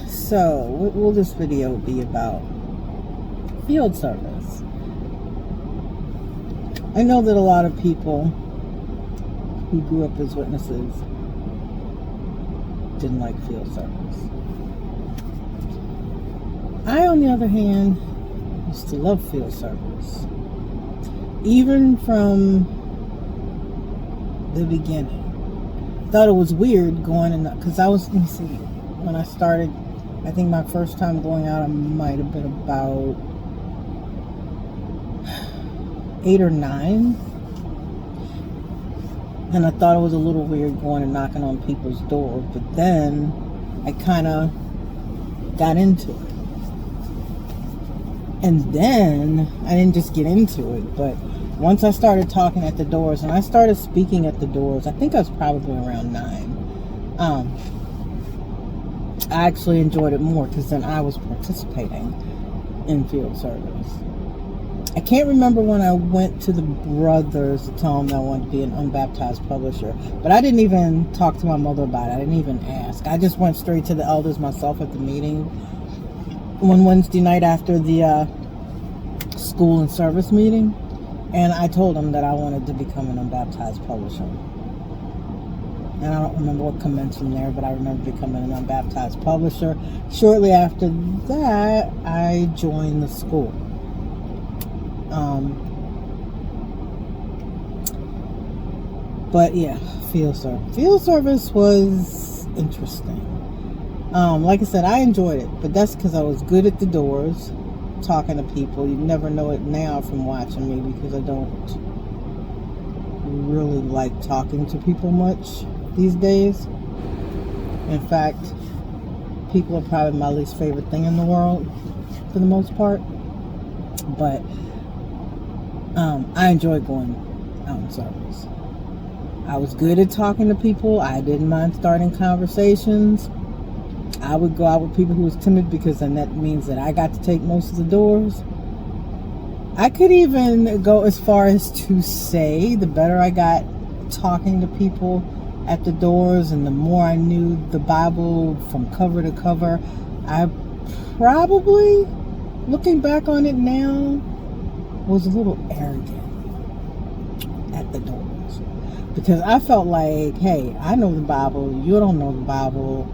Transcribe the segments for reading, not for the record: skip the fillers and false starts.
So, what will this video be about? Field service. I know that a lot of people who grew up as witnesses didn't like field service. I, on the other hand, used to love field service. Even from the beginning. Thought it was weird going in, because let me see, when I started, I think my first time going out, I might have been about 8 or 9. And I thought it was a little weird going and knocking on people's doors. But then I kind of got into it. And then I didn't just get into it, but once I started talking at the doors and I started speaking at the doors, I think I was probably around 9. I actually enjoyed it more because then I was participating in field service. I can't remember when I went to the brothers to tell them that I wanted to be an unbaptized publisher, but I didn't even talk to my mother about it. I didn't even ask. I just went straight to the elders myself at the meeting one Wednesday night after the school and service meeting, and I told them that I wanted to become an unbaptized publisher. And I don't remember what commenced from there, but I remember becoming an unbaptized publisher. Shortly after that, I joined the school. But yeah, field service. Field service was interesting. Like I said, I enjoyed it, but that's because I was good at the doors, talking to people. You never know it now from watching me because I don't really like talking to people much these days. In fact, people are probably my least favorite thing in the world for the most part. But I enjoyed going out in service. I was good at talking to people. I didn't mind starting conversations. I would go out with people who was timid because then that means that I got to take most of the doors. I could even go as far as to say the better I got talking to people at the doors and the more I knew the Bible from cover to cover, I probably, looking back on it now, was a little arrogant at the doors. Because I felt like, hey, I know the Bible, you don't know the Bible.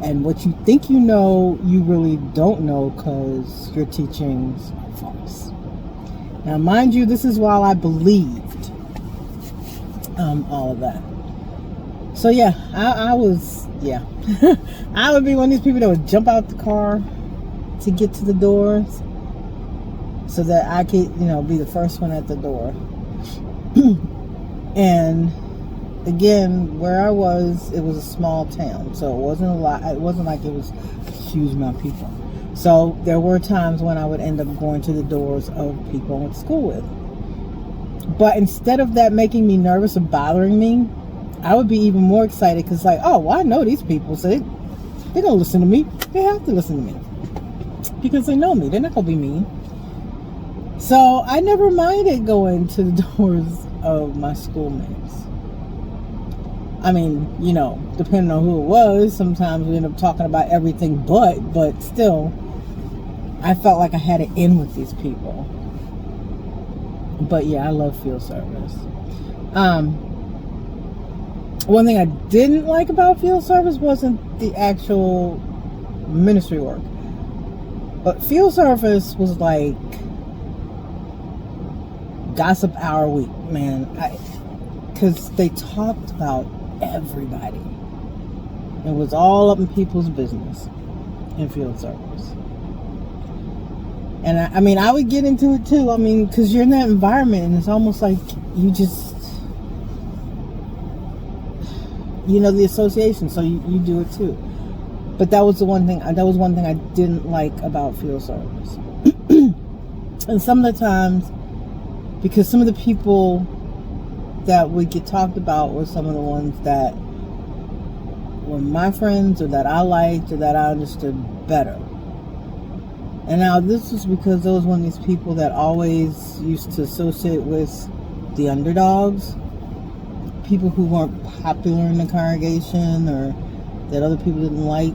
And what you think you know, you really don't know because your teachings are false. Now, mind you, this is while I believed all of that. So, yeah, I was, I would be one of these people that would jump out the car to get to the doors so that I could, be the first one at the door. And again, where I was, it was a small town, so it wasn't a lot. It wasn't like it was a huge amount of people. So there were times when I would end up going to the doors of people I went to school with. But instead of that making me nervous or bothering me, I would be even more excited because, like, oh, well, I know these people, so they're gonna listen to me. They have to listen to me because they know me. They're not gonna be mean. So I never minded going to the doors of my schoolmates. I mean, depending on who it was, sometimes we end up talking about everything but still, I felt like I had it in with these people. But yeah, I love field service. One thing I didn't like about field service wasn't the actual ministry work. But field service was like gossip hour week, man. Because they talked about everybody. It was all up in people's business in field service. And I mean, I would get into it too. I mean, because you're in that environment and it's almost like you just, the association, so you do it too. But that was one thing I didn't like about field service. And some of the times, because some of the people that would get talked about were some of the ones that were my friends or that I liked or that I understood better. And now this was because there was one of these people that always used to associate with the underdogs, people who weren't popular in the congregation or that other people didn't like.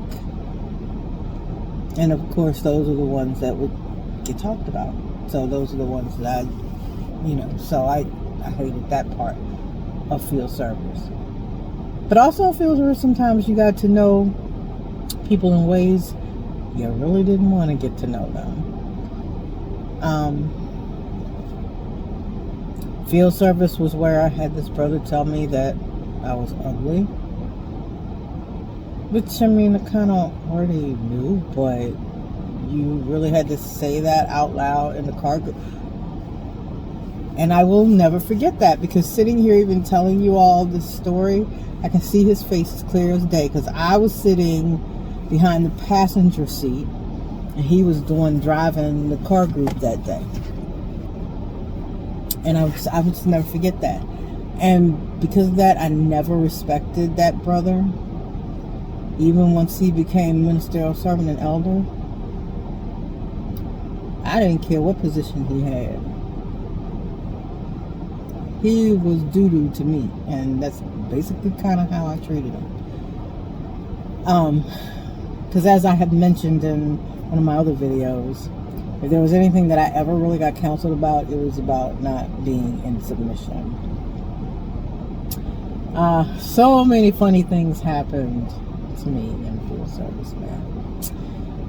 And of course, those are the ones that would get talked about. So those are the ones that so I hated that part of field service. But also field service, sometimes you got to know people in ways you really didn't want to get to know them. Field service was where I had this brother tell me that I was ugly. Which, I mean, I kind of already knew, but you really had to say that out loud in the car. And I will never forget that, because sitting here even telling you all this story, I can see his face as clear as day, because I was sitting behind the passenger seat and he was driving the car group that day. And I would just never forget that. And because of that, I never respected that brother. Even once he became ministerial servant and elder, I didn't care what position he had. He was doo-doo to me, and that's basically kind of how I treated him. Because as I have mentioned in one of my other videos, if there was anything that I ever really got counseled about, it was about not being in submission. So many funny things happened to me in field service, man.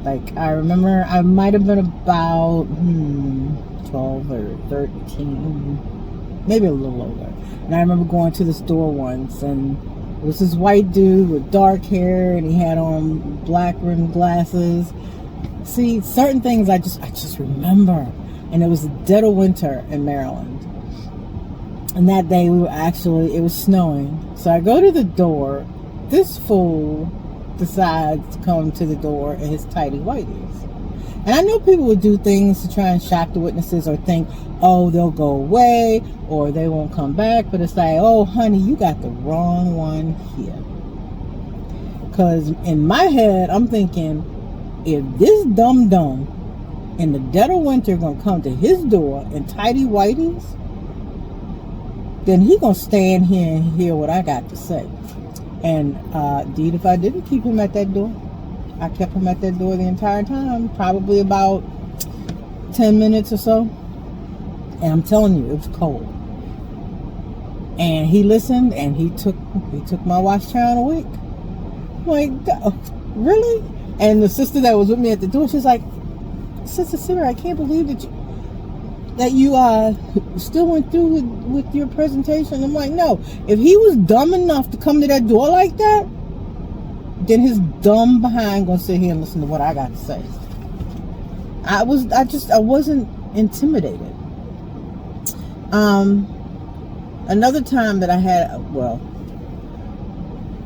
Like, I remember I might have been about 12 or 13, maybe a little older. And I remember going to the store once, and it was this white dude with dark hair, and he had on black rimmed glasses. See, certain things I just remember. And it was the dead of winter in Maryland. And that day it was snowing. So I go to the door. This fool decides to come to the door in his tighty whities. And I know people would do things to try and shock the witnesses, or think, oh, they'll go away, or they won't come back. But it's like, oh, honey, you got the wrong one here. Because in my head, I'm thinking, if this dum-dum in the dead of winter gonna come to his door in tighty whities, then he gonna stand here and hear what I got to say. And indeed, if I didn't keep him at that door, I kept him at that door the entire time, probably about 10 minutes or so. And I'm telling you, it was cold. And he listened, and he took my watch chain away. I'm like, really? And the sister that was with me at the door, she's like, Sister Sarah, I can't believe that you still went through with your presentation. I'm like, no. If he was dumb enough to come to that door like that, then his dumb behind gonna sit here and listen to what I got to say. I wasn't intimidated. Another time that I had, well,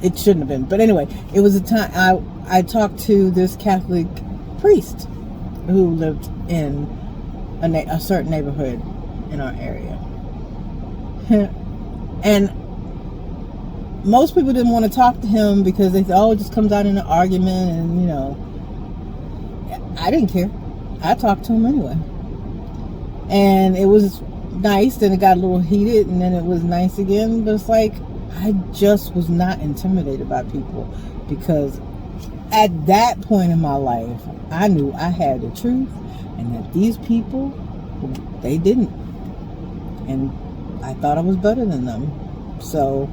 it shouldn't have been, but anyway, it was a time I talked to this Catholic priest who lived in a certain neighborhood in our area. And most people didn't want to talk to him because they thought, oh, it just comes out in an argument, and I didn't care. I talked to him anyway. And it was nice, then it got a little heated, and then it was nice again. But it's like, I just was not intimidated by people, because at that point in my life, I knew I had the truth, and that these people, they didn't. And I thought I was better than them. So,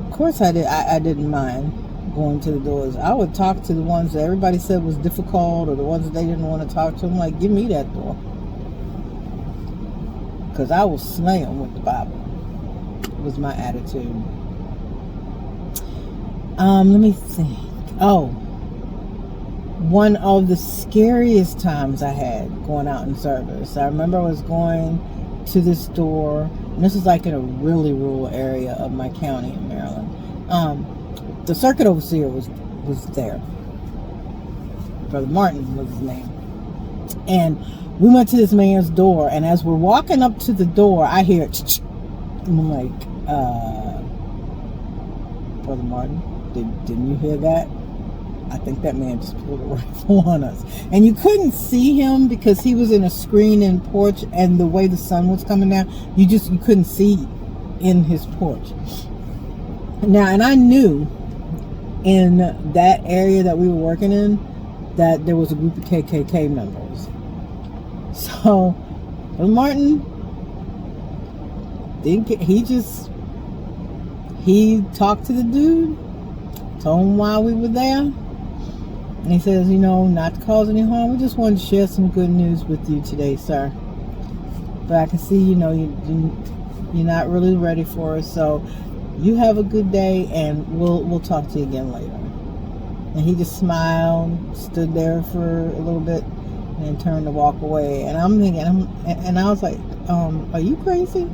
of course I didn't mind going to the doors. I would talk to the ones that everybody said was difficult, or the ones that they didn't want to talk to. I'm like, give me that door. Because I will slay them with the Bible. Was my attitude. Let me think. Oh, one of the scariest times I had going out in service. I remember I was going to this store, and this is like in a really rural area of my county in Maryland. The circuit overseer was there. Brother Martin was his name. And we went to this man's door, and as we're walking up to the door, I hear it. I'm like, Brother Martin, didn't you hear that? I think that man just pulled a rifle on us. And you couldn't see him because he was in a screen-in porch, and the way the sun was coming down, you couldn't see in his porch. Now, and I knew in that area that we were working in, that there was a group of KKK members. So Brother Martin, he talked to the dude, told him why we were there, and he says, not to cause any harm, we just wanted to share some good news with you today, sir. But I can see, you're not really ready for it, so you have a good day, and we'll talk to you again later. And he just smiled, stood there for a little bit, and then turned to walk away. And I'm thinking, and I was like, are you crazy?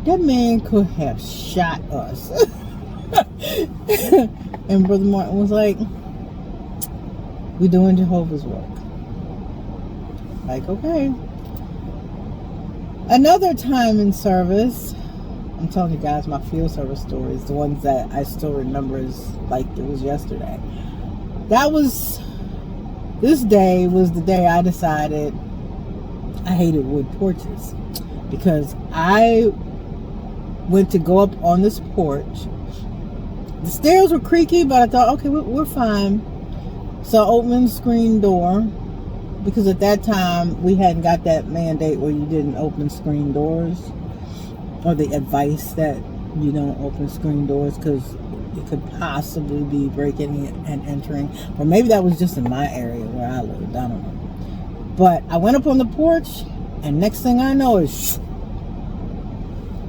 That man could have shot us. And Brother Martin was like, we're doing Jehovah's work. Like, okay. Another time in service, I'm telling you guys my field service stories, the ones that I still remember is like it was yesterday. This day was the day I decided I hated wood porches, because I went to go up on this porch. The stairs were creaky, but I thought, okay, we're fine. So I opened the screen door, because at that time we hadn't got that mandate where you didn't open screen doors, or the advice that you don't open screen doors because it could possibly be breaking and entering. Or maybe that was just in my area where I lived, I don't know. But I went up on the porch, and next thing I know is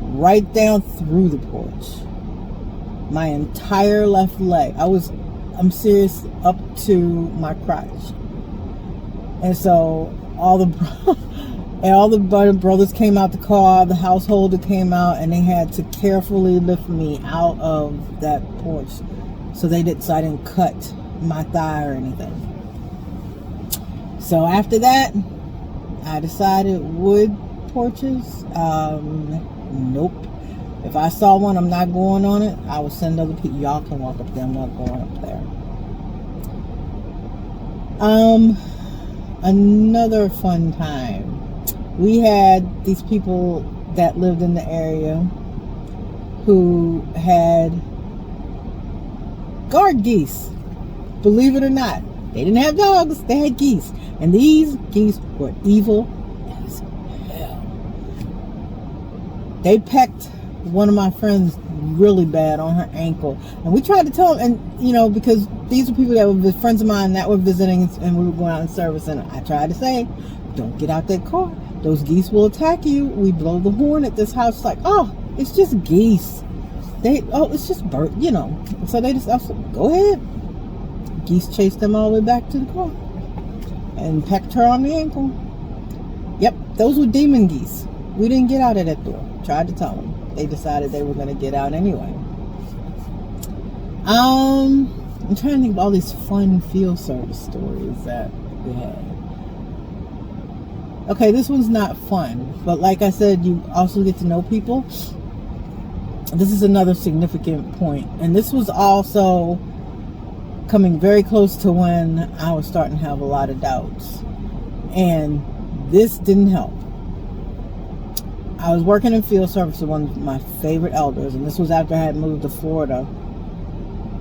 right down through the porch. My entire left leg. I'm serious, up to my crotch. And so all the brothers came out the car, the householder came out, and they had to carefully lift me out of that porch so I didn't cut my thigh or anything. So after that, I decided wood porches, nope. If I saw one, I'm not going on it. I will send other people. Y'all can walk up there. I'm not going up there. Another fun time. We had these people that lived in the area who had guard geese. Believe it or not. They didn't have dogs. They had geese. And these geese were evil as hell. They pecked one of my friends really bad on her ankle, and we tried to tell them, and because these were people that were friends of mine that were visiting, and we were going out in service, and I tried to say, don't get out that car, those geese will attack you. We blow the horn at this house, like, oh, it's just geese, it's just bird, so they just said, go ahead. Geese chased them all the way back to the car and pecked her on the ankle. Yep, those were demon geese. We didn't get out of that door. Tried to tell them. They decided they were going to get out anyway. I'm trying to think of all these fun field service stories that we had. Okay, this one's not fun, but like I said, you also get to know people. This is another significant point, and this was also coming very close to when I was starting to have a lot of doubts, and this didn't help. I was working in field service with one of my favorite elders, and this was after I had moved to Florida,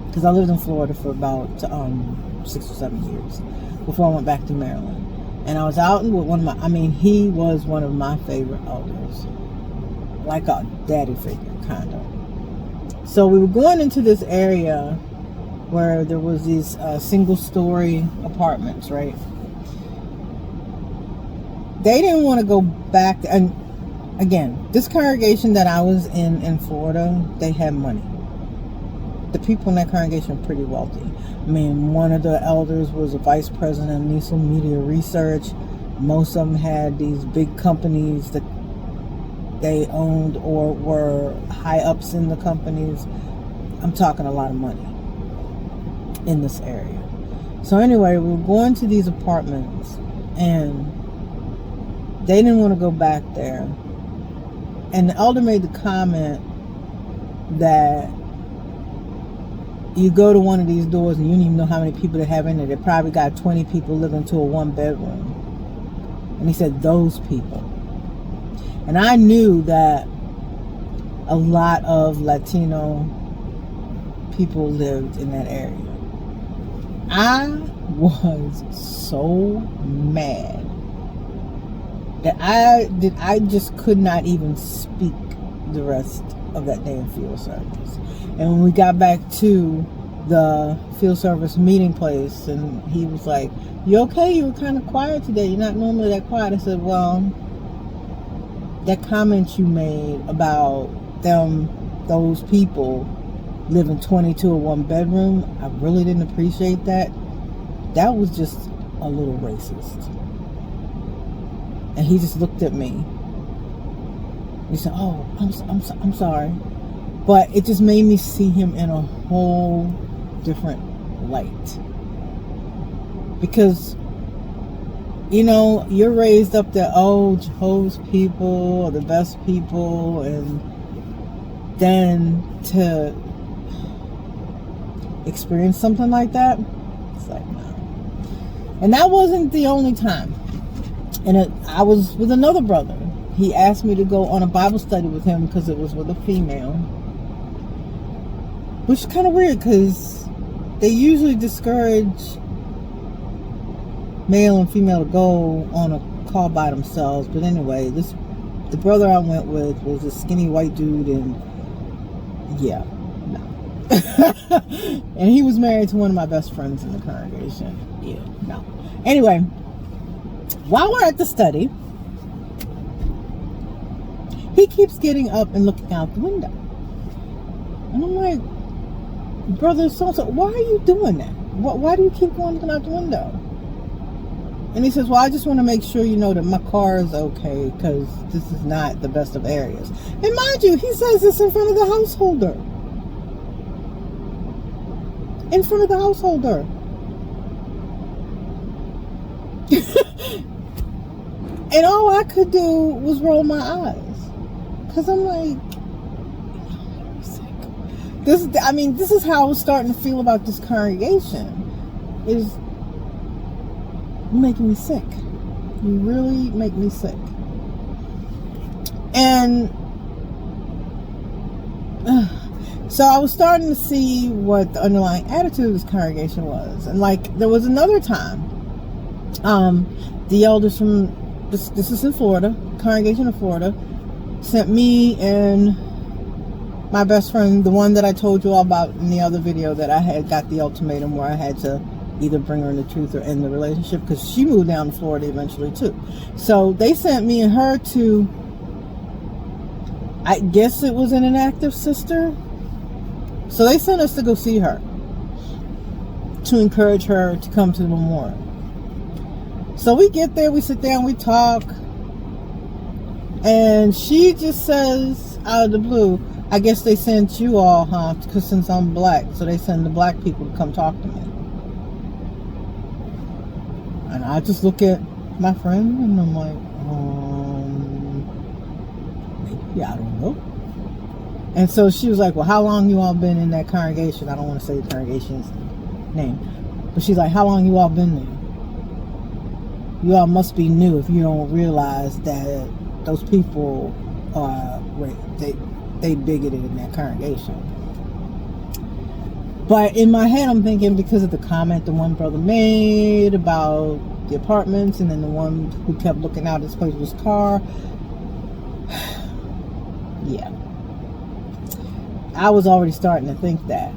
because I lived in Florida for about 6 or 7 years before I went back to Maryland. And I was out with he was one of my favorite elders, like a daddy figure, kind of. So we were going into this area where there was these single-story apartments, right? They didn't want to go back, and again, this congregation that I was in Florida, they had money. The people in that congregation are pretty wealthy. One of the elders was a vice president of Nielsen Media Research. Most of them had these big companies that they owned or were high ups in the companies. I'm talking a lot of money in this area. So anyway, we were going to these apartments, and they didn't want to go back there. And the elder made the comment that you go to one of these doors and you don't even know how many people they have in there. They probably got 20 people living to a 1-bedroom. And he said, those people. And I knew that a lot of Latino people lived in that area. I was so mad that I just could not even speak the rest of that day in field service. And when we got back to the field service meeting place, and he was like, "You okay? You were kind of quiet today. You're not normally that quiet." I said, "Well, that comment you made about those people living 22 in one bedroom, I really didn't appreciate that. That was just a little racist." And he just looked at me. He said, "Oh, I'm sorry." But it just made me see him in a whole different light. Because, you know, you're raised up that, oh, Jehovah's people are the best people, and then to experience something like that, it's like, no. And that wasn't the only time. And I was with another brother. He asked me to go on a Bible study with him because it was with a female. Which is kind of weird because they usually discourage male and female to go on a call by themselves. But anyway, the brother I went with was a skinny white dude, and yeah, no. And he was married to one of my best friends in the congregation. Yeah, no. Anyway, while we're at the study, he keeps getting up and looking out the window. And I'm like, "Brother so-and-so, why are you doing that? Why do you keep going looking out the window?" And he says, "Well, I just want to make sure you know that my car is okay, because this is not the best of areas." And mind you, he says this in front of the householder. In front of the householder. And all I could do was roll my eyes. Because I'm like, this is how I was starting to feel about this congregation. Is making me sick. You really make me sick. And so I was starting to see what the underlying attitude of this congregation was. And like, there was another time, the elders from this is in Florida, congregation in Florida, sent me and my best friend, the one that I told you all about in the other video, that I had got the ultimatum where I had to either bring her in the truth or end the relationship, because she moved down to Florida eventually too. So they sent me and her to, I guess it was an inactive sister. So they sent us to go see her, to encourage her to come to the memorial. So we get there, we sit down, we talk, and she just says out of the blue, "I guess they sent you all, huh? Because since I'm black, so they send the black people to come talk to me." And I just look at my friend and I'm like, maybe, I don't know. And so she was like, "Well, how long you all been in that congregation?" I don't want to say the congregation's name, but she's like, "How long you all been there? You all must be new if you don't realize that those people are, they bigoted in that congregation." But in my head, I'm thinking, because of the comment the one brother made about the apartments, and then the one who kept looking out his place with his car, yeah, I was already starting to think that.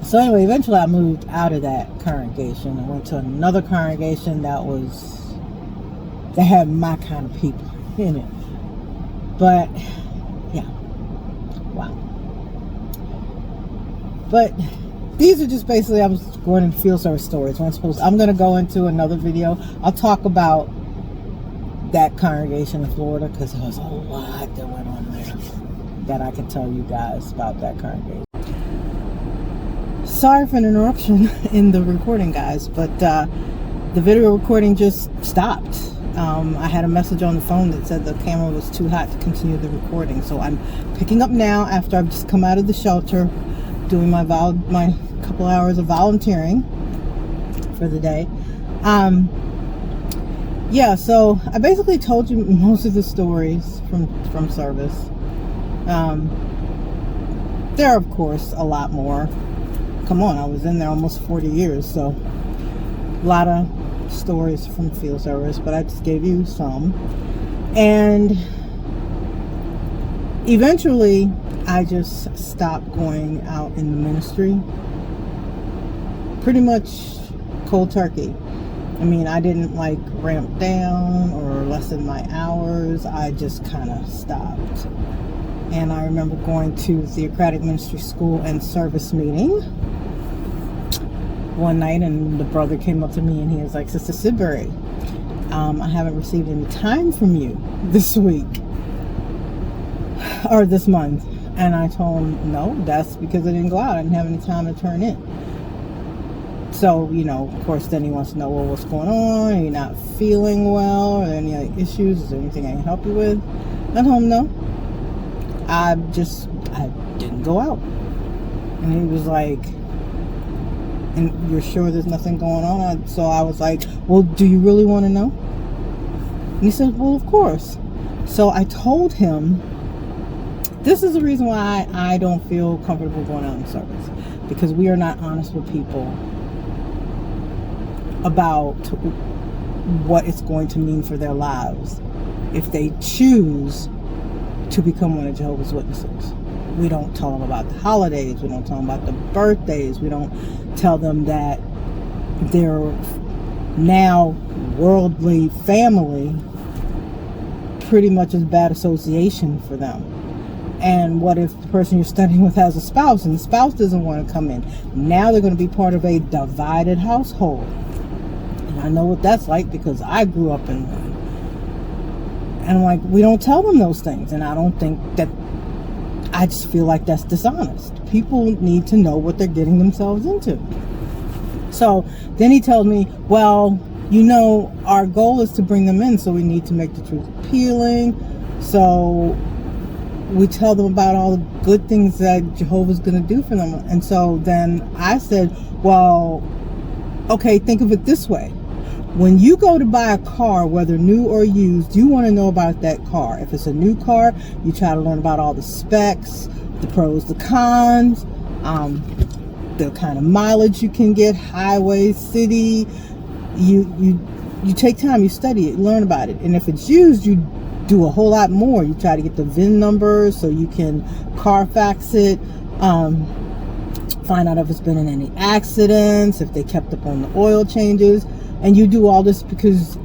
So anyway, eventually I moved out of that congregation. I went to another congregation that had my kind of people in it. But yeah, wow. But these are just basically, I was going into field service stories. I'm going to go into another video. I'll talk about that congregation in Florida, because there was a lot that went on there that I can tell you guys about that congregation. Sorry for an interruption in the recording, guys, but the video recording just stopped. I had a message on the phone that said the camera was too hot to continue the recording. So I'm picking up now after I've just come out of the shelter, doing my couple hours of volunteering for the day. Yeah, so I basically told you most of the stories from service. There are, of course, a lot more. come on, I was in there almost 40 years, so a lot of stories from field service, but I just gave you some. And eventually I just stopped going out in the ministry, pretty much cold turkey. I mean, I didn't like ramp down or lessen my hours. I just kind of stopped. And I remember going to Theocratic Ministry School and service meeting one night, and the brother came up to me and he was like, Sister Sidbury, I haven't received any time from you this week or this month. And I told him, no, that's because I didn't go out. I didn't have any time to turn in. So, you know, of course, then he wants to know, well, what's going on? Are you not feeling well? Are there any issues? Is there anything I can help you with? I told him, no. I didn't go out. And he was like, and you're sure there's nothing going on? So I was like, well, do you really want to know? And he said, well, of course. So I told him, this is the reason why I don't feel comfortable going out in service, because we are not honest with people about what it's going to mean for their lives if they choose to become one of Jehovah's Witnesses. We don't tell them about the holidays. We don't tell them about the birthdays. We don't tell them that their now worldly family pretty much is bad association for them. And what if the person you're studying with has a spouse and the spouse doesn't want to come in? Now they're going to be part of a divided household. And I know what that's like because I grew up in one. And I'm like, we don't tell them those things. And I don't think that, I just feel like that's dishonest. People need to know what they're getting themselves into. So then he tells me, well, you know, our goal is to bring them in, so we need to make the truth appealing. So we tell them about all the good things that Jehovah's going to do for them. And so then I said, well, okay, think of it this way. When you go to buy a car, whether new or used, you want to know about that car. If it's a new car, you try to learn about all the specs, the pros, the cons, the kind of mileage you can get, highway, city. You take time, you study it, learn about it. And if it's used, you do a whole lot more. You try to get the VIN number so you can Carfax it, find out if it's been in any accidents, if they kept up on the oil changes. And you do all this because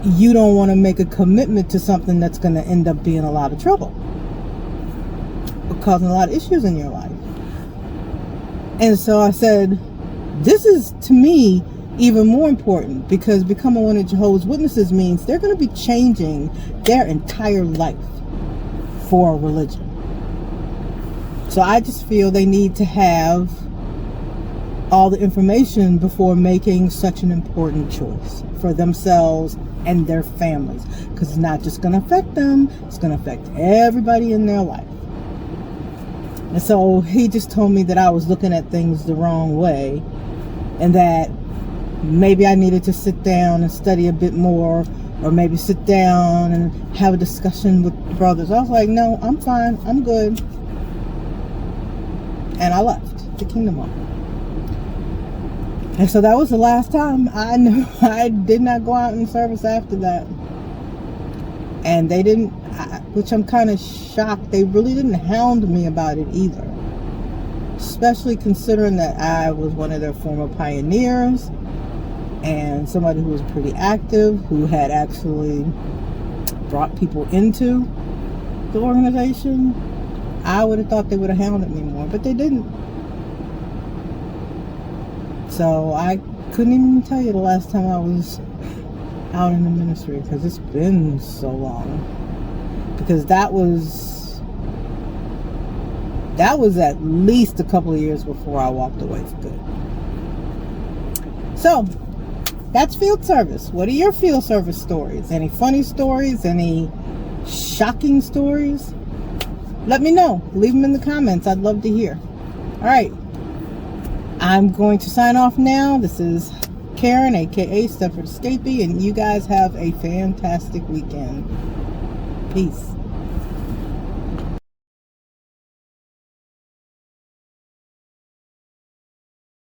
you don't want to make a commitment to something that's going to end up being a lot of trouble, causing a lot of issues in your life. And so I said, this is, to me, even more important, because becoming one of Jehovah's Witnesses means they're going to be changing their entire life for a religion. So I just feel they need to have all the information before making such an important choice for themselves and their families, because it's not just going to affect them, it's going to affect everybody in their life. And so he just told me that I was looking at things the wrong way, and that maybe I needed to sit down and study a bit more, or maybe sit down and have a discussion with the brothers. I was like, no, I'm fine, I'm good. And I left the Kingdom Hall. And so that was the last time I knew. I did not go out in service after that. And they didn't, which I'm kind of shocked, they really didn't hound me about it either. Especially considering that I was one of their former pioneers and somebody who was pretty active, who had actually brought people into the organization. I would have thought they would have hounded me more, but they didn't. So I couldn't even tell you the last time I was out in the ministry, because it's been so long. Because that was at least a couple of years before I walked away for good. So that's field service. What are your field service stories? Any funny stories? Any shocking stories? Let me know. Leave them in the comments. I'd love to hear. All right. I'm going to sign off now. This is Karen, aka Stepford Escapee, and you guys have a fantastic weekend. Peace.